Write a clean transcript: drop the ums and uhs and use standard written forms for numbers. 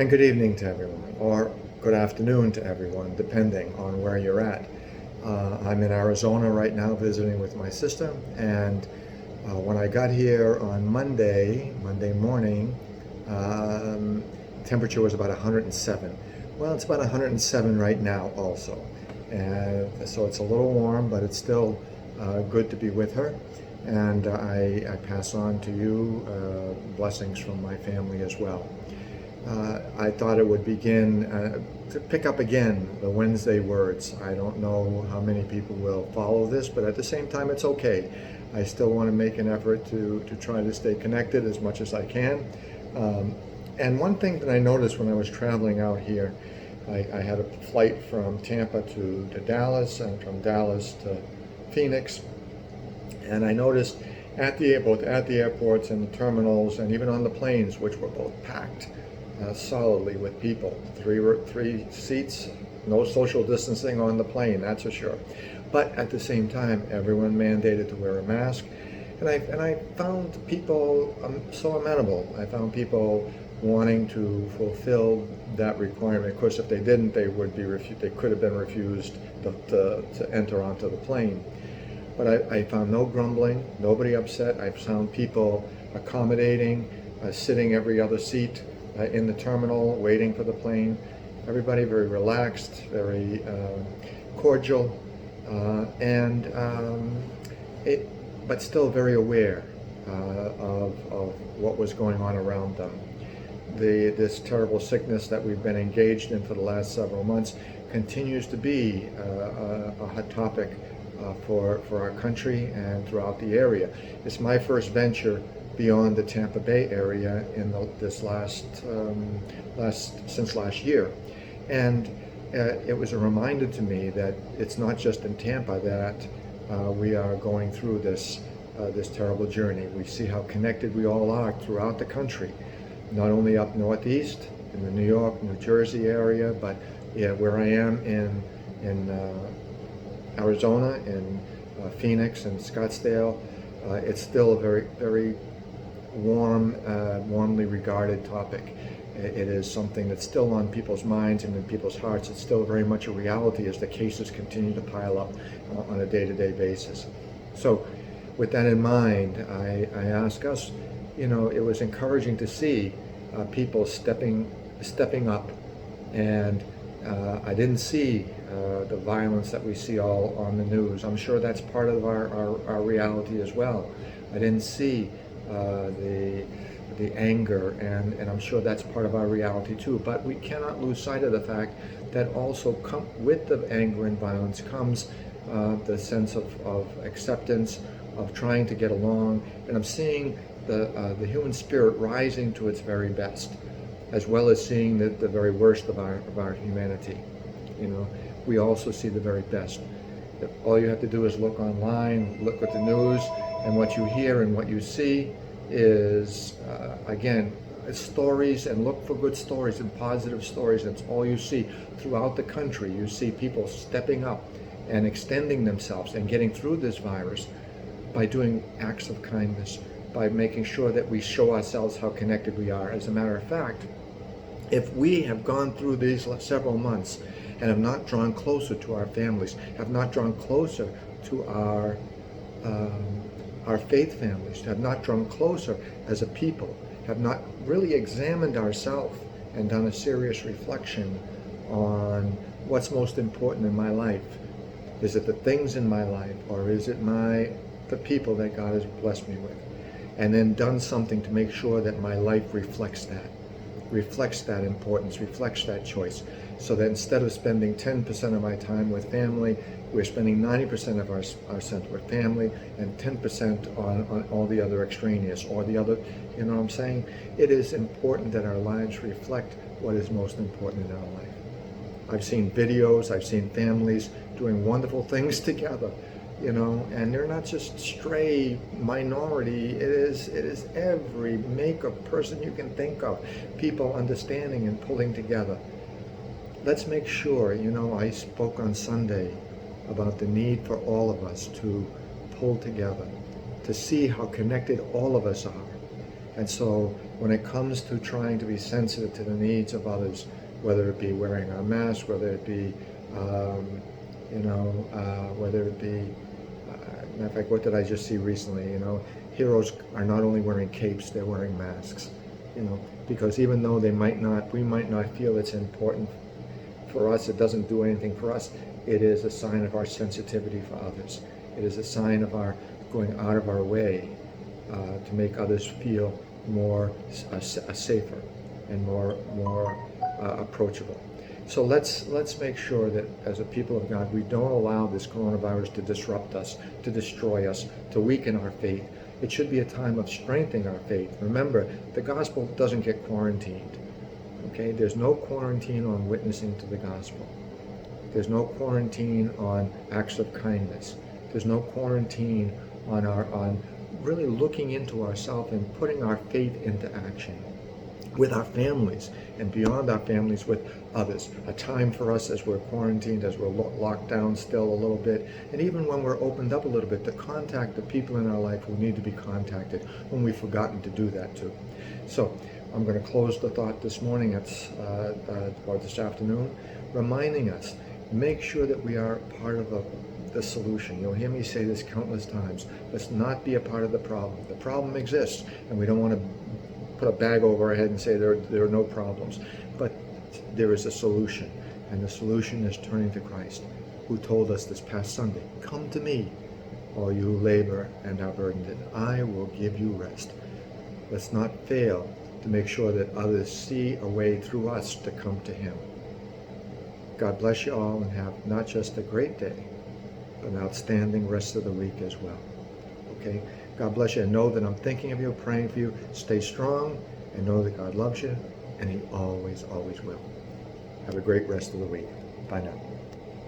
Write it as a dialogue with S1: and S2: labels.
S1: And good evening to everyone, or good afternoon to everyone, depending on where you're at. I'm in Arizona right now visiting with my sister, and when I got here on Monday morning, temperature was about 107. Well, it's about 107 right now also. And so it's a little warm, but it's still good to be with her. And I pass on to you blessings from my family as well. I thought it would begin to pick up again the Wednesday words. I don't know how many people will follow this, but at the same time, it's okay. I still want to make an effort to try to stay connected as much as I can. And one thing that I noticed when I was traveling out here, I had a flight from Tampa to Dallas and from Dallas to Phoenix. And I noticed both at the airports and the terminals and even on the planes, which were both packed solidly with people. Three seats, no social distancing on the plane, that's for sure. But at the same time, everyone mandated to wear a mask. And I found people so amenable. I found people wanting to fulfill that requirement. Of course, if they didn't, they could have been refused to enter onto the plane. But I found no grumbling, nobody upset. I found people accommodating, sitting every other seat in the terminal, waiting for the plane. Everybody very relaxed, very cordial, but still very aware of what was going on around them. This terrible sickness that we've been engaged in for the last several months continues to be a hot topic for our country and throughout the area. It's my first venture beyond the Tampa Bay area in since last year, and it was a reminder to me that it's not just in Tampa that we are going through this terrible journey. We see how connected we all are throughout the country, not only up northeast in the New York, New Jersey area, but where I am in Arizona, in Phoenix and Scottsdale. It's still a very, very warmly regarded topic. It is something that's still on people's minds and in people's hearts. It's still very much a reality as the cases continue to pile up on a day-to-day basis. So with that in mind, I ask us, it was encouraging to see people stepping up, and I didn't see the violence that we see all on the news. I'm sure that's part of our reality as well. I didn't see the anger, and I'm sure that's part of our reality too. But we cannot lose sight of the fact that also with the anger and violence comes the sense of acceptance, of trying to get along, and I'm seeing the human spirit rising to its very best, as well as seeing the very worst of our humanity. We also see the very best. All you have to do is look online, look at the news, and what you hear and what you see is, again, stories, and look for good stories and positive stories. That's all you see throughout the country. You see people stepping up and extending themselves and getting through this virus by doing acts of kindness, by making sure that we show ourselves how connected we are. As a matter of fact, if we have gone through these several months and have not drawn closer to our families, have not drawn closer to our faith families, have not drawn closer as a people, have not really examined ourselves and done a serious reflection on what's most important in my life. Is it the things in my life, or is it the people that God has blessed me with? And then done something to make sure that my life reflects that importance, reflects that choice, so that instead of spending 10% of my time with family, we're spending 90% of our center with family and 10% on all the other extraneous, or the other, you know what I'm saying? It is important that our lives reflect what is most important in our life. I've seen videos, I've seen families doing wonderful things together, and they're not just stray minority. It is every make of person you can think of, people understanding and pulling together. Let's make sure, I spoke on Sunday about the need for all of us to pull together, to see how connected all of us are. And so when it comes to trying to be sensitive to the needs of others, whether it be wearing our mask, whether it be, whether it be, matter of fact, what did I just see recently? Heroes are not only wearing capes, they're wearing masks. Because even though we might not feel it's important for us, it doesn't do anything for us, it is a sign of our sensitivity for others. It is a sign of our going out of our way to make others feel more safer and more approachable. So let's make sure that as a people of God, we don't allow this coronavirus to disrupt us, to destroy us, to weaken our faith. It should be a time of strengthening our faith. Remember, the gospel doesn't get quarantined. Okay? There's no quarantine on witnessing to the gospel. There's no quarantine on acts of kindness. There's no quarantine on really looking into ourselves and putting our faith into action with our families and beyond our families with others. A time for us as we're quarantined, as we're locked down still a little bit, and even when we're opened up a little bit, to contact the people in our life who need to be contacted when we've forgotten to do that too. So I'm going to close the thought this morning, or this afternoon, reminding us, make sure that we are part of the solution. You'll hear me say this countless times. Let's not be a part of the problem. The problem exists, and we don't want to put a bag over our head and say there are no problems. But there is a solution, and the solution is turning to Christ, who told us this past Sunday, "Come to me, all you who labor and are burdened, and I will give you rest." Let's not fail to make sure that others see a way through us to come to Him. God bless you all, and have not just a great day, but an outstanding rest of the week as well. Okay? God bless you, and know that I'm thinking of you, praying for you. Stay strong, and know that God loves you, and He always, always will. Have a great rest of the week. Bye now.